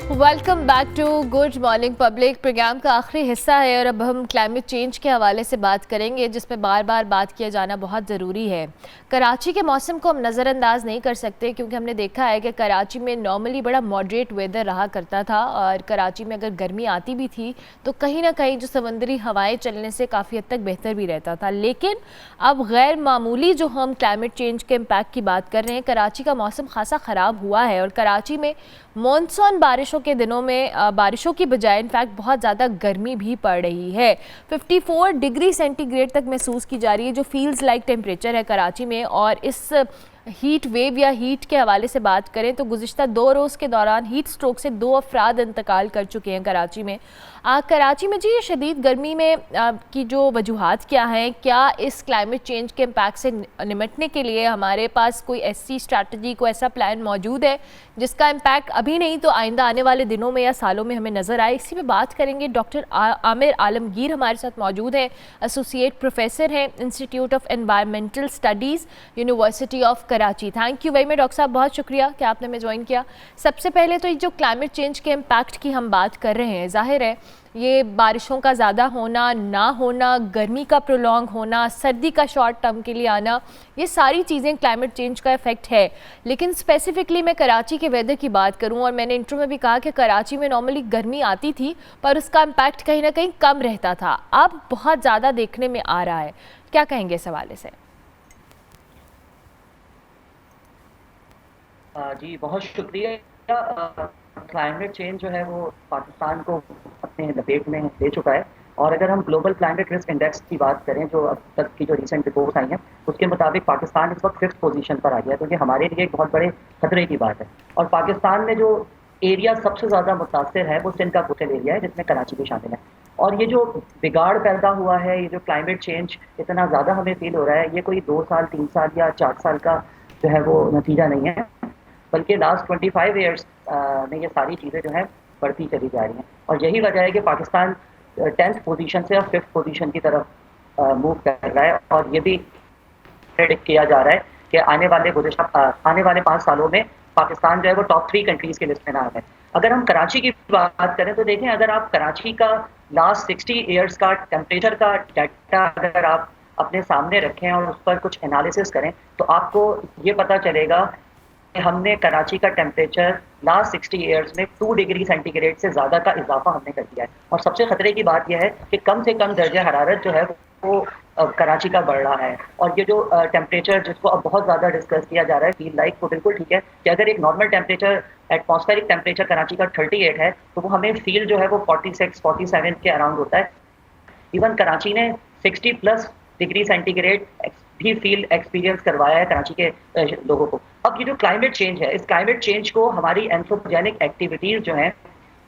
Welcome back to good morning public. Program का आखिरी हिस्सा है और अब हम क्लाइमेट चेंज के हवाले से बात करेंगे, जिसमें बार बार बात किया जाना बहुत ज़रूरी है। कराची के मौसम को हम नज़रअंदाज नहीं कर सकते, क्योंकि हमने देखा है कि कराची में नॉर्मली बड़ा मॉडरेट वेदर रहा करता था और कराची में अगर गर्मी आती भी थी तो कहीं ना कहीं जो समंदरी हवाएँ चलने से काफ़ी हद तक बेहतर भी रहता था। लेकिन अब गैर मामूली जो हम क्लाइमेट चेंज के इम्पैक्ट की बात कर रहे हैं, कराची का मौसम खासा ख़राब हुआ है और कराची में मॉनसून बारिशों के दिनों में बारिशों की बजाय इनफैक्ट बहुत ज़्यादा गर्मी भी पड़ रही है। 54 डिग्री सेंटीग्रेड तक महसूस की जा रही है, जो फील्स लाइक टेम्परेचर है कराची में। और इस हीट वेव या हीट के हवाले से बात करें तो गुज़िश्ता 2 रोज़ के दौरान हीट स्ट्रोक से 2 अफराद इंतकाल कर चुके हैं कराची में। कराची में जी ये शदीद गर्मी में की जो वजूहात क्या हैं, क्या इस क्लाइमेट चेंज के इम्पैक्ट से निपटने के लिए हमारे पास कोई ऐसी स्ट्रैटेजी, कोई ऐसा प्लान मौजूद है जिसका इम्पैक्ट अभी नहीं तो आइंदा आने वाले दिनों में या सालों में हमें नज़र आए? इसी पे बात करेंगे। डॉक्टर आमिर आलमगीर हमारे साथ मौजूद हैं, एसोसिएट प्रोफेसर हैं institute of environmental studies, university of Karachi. Thank you very much doctor साहब, बहुत शुक्रिया कि आपने हमें ज्वाइन किया। सबसे पहले तो ये जो क्लाइमेट चेंज के इम्पैक्ट की हम बात कर रहे हैं, जाहिर है ये बारिशों का ज़्यादा होना, ना होना, गर्मी का प्रोलॉन्ग होना, सर्दी का शॉर्ट टर्म के लिए आना, ये सारी चीज़ें क्लाइमेट चेंज का इफ़ेक्ट है। लेकिन स्पेसिफिकली मैं कराची के वेदर की बात करूं, और मैंने इंट्रो में भी कहा कि कराची में नॉर्मली गर्मी आती थी पर उसका इम्पैक्ट कहीं ना कहीं कम रहता था, अब बहुत ज़्यादा देखने में आ रहा है। क्या कहेंगे इस हवाले से? जी बहुत शुक्रिया। क्लाइमेट चेंज जो है वो पाकिस्तान को अपने लपेट में ले चुका है। और अगर हम ग्लोबल क्लाइमेट रिस्क इंडेक्स की बात करें, जो अब तक की जो रिसेंट रिपोर्ट्स आई हैं, उसके मुताबिक पाकिस्तान इस वक्त 5th पोजीशन पर आ गया, तो ये हमारे लिए एक बहुत बड़े खतरे की बात है। और पाकिस्तान में जो एरिया सबसे ज़्यादा मुतासर है वो सिंध का कोस्टल एरिया है, जिसमें कराची भी शामिल है। और ये जो बिगाड़ पैदा हुआ है, ये जो क्लाइमेट चेंज इतना ज़्यादा हमें फील हो रहा है, ये कोई 2 साल 3 साल या 4 साल का जो है वो नतीजा नहीं है, बल्कि लास्ट 25 ईयर्स में ये सारी चीज़ें जो हैं बढ़ती चली जा रही हैं। और यही वजह है कि पाकिस्तान 10th पोजीशन से अब 5th पोजीशन की तरफ मूव कर रहा है। और ये भी प्रेडिक्ट किया जा रहा है कि आने वाले 5 सालों में पाकिस्तान जो है वो टॉप 3 कंट्रीज़ की लिस्ट में आ है। अगर हम कराची की बात करें तो देखें, अगर आप कराची का लास्ट 60 ईयर्स का टेम्परेचर का डाटा अगर आप अपने सामने रखें और उस पर कुछ एनालिसिस करें, तो आपको ये पता चलेगा हमने कराची का टेम्परेचर लास्ट 60 ईयर्स में 2 डिग्री सेंटीग्रेड से ज़्यादा का इजाफा हमने कर दिया है। और सबसे खतरे की बात यह है कि कम से कम दर्जा हरारत जो है वो कराची का बढ़ रहा है। और ये जो टेम्परेचर जिसको अब बहुत ज़्यादा डिस्कस किया जा रहा है, फील लाइक, वो बिल्कुल ठीक है कि अगर एक normal temperature, atmospheric temperature Karachi का 38 है, तो वो हमें फील जो है वो 46-47 के अराउंड होता है। इवन कराची ने 60+ डिग्री सेंटीग्रेड भी फील एक्सपीरियंस करवाया है कराची के लोगों को। अब ये जो क्लाइमेट चेंज है, इस क्लाइमेट चेंज को हमारी एंथ्रोपोजेनिक एक्टिविटीज़ जो हैं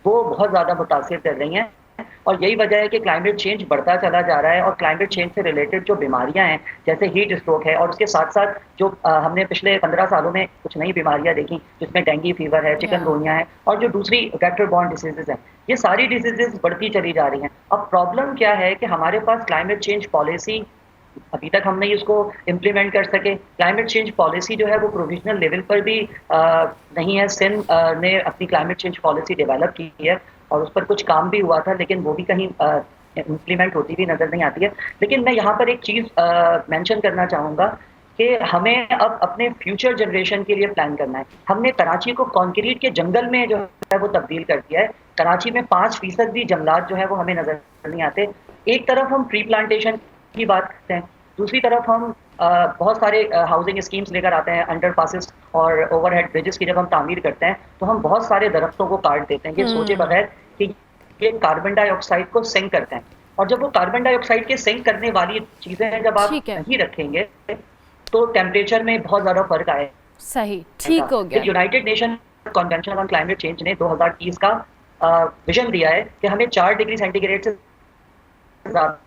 वो बहुत ज़्यादा मुतासिर कर रही हैं। और यही वजह है कि क्लाइमेट चेंज बढ़ता चला जा रहा है। और क्लाइमेट चेंज से रिलेटेड जो बीमारियां हैं, जैसे हीट स्ट्रोक है, और उसके साथ साथ जो हमने पिछले 15 सालों में कुछ नई बीमारियां देखी, जिसमें डेंगू फीवर है, चिकनगुनिया है, और जो दूसरी वेक्टर बॉर्न डिसीजेज हैं, ये सारी डिसीजेज बढ़ती चली जा रही हैं। अब प्रॉब्लम क्या है कि हमारे पास क्लाइमेट चेंज पॉलिसी अभी तक हमने इसको इम्प्लीमेंट कर सके। क्लाइमेट चेंज पॉलिसी जो है वो प्रोविजनल लेवल पर भी नहीं है। सिंध ने अपनी क्लाइमेट चेंज पॉलिसी डेवलप की है और उस पर कुछ काम भी हुआ था, लेकिन वो भी कहीं इम्प्लीमेंट होती भी नज़र नहीं आती है। लेकिन मैं यहाँ पर एक चीज़ मेंशन करना चाहूँगा कि हमें अब अपने फ्यूचर जनरेशन के लिए प्लान करना है। हमने कराची को कंक्रीट के जंगल में जो है वो तब्दील कर दिया है। कराची में 5% भी जंगलात जो है वो हमें नज़र नहीं आते। एक तरफ हम ट्री प्लांटेशन की बात करते हैं, दूसरी तरफ हम बहुत सारे हाउसिंग स्कीम्स लेकर आते हैं, अंडरपासेस और ओवरहेड ब्रिजेस की जब हम तामीर करते हैं तो हम बहुत सारे दरख्तों को काट देते हैं, ये सोचे बगैर कि ये कार्बन डाइऑक्साइड को सिंक करते हैं। और जब वो कार्बन डाइऑक्साइड के सिंक करने वाली चीज़ें जब आप नहीं रखेंगे तो टेम्परेचर में बहुत ज़्यादा फर्क आए। सही, ठीक हो गया। United nation convention on climate change ने 2030 का विजन दिया है कि हमें 4 डिग्री सेंटीग्रेड से ज़्यादा।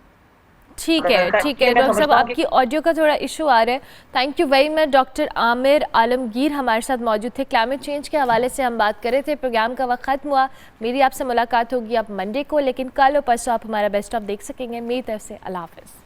ठीक है डॉक्टर साहब, आपकी ऑडियो का थोड़ा इशू आ रहा है। Thank you very much. Doctor Aamir Alamgir हमारे साथ मौजूद थे। क्लाइमेट चेंज के हवाले से हम बात कर रहे थे। प्रोग्राम का वक्त खत्म हुआ। मेरी आपसे मुलाकात होगी अब मंडे को, लेकिन कल और परसों आप हमारा बेस्ट ऑफ देख सकेंगे। मेरी तरफ से अल्लाह हाफ़िज़।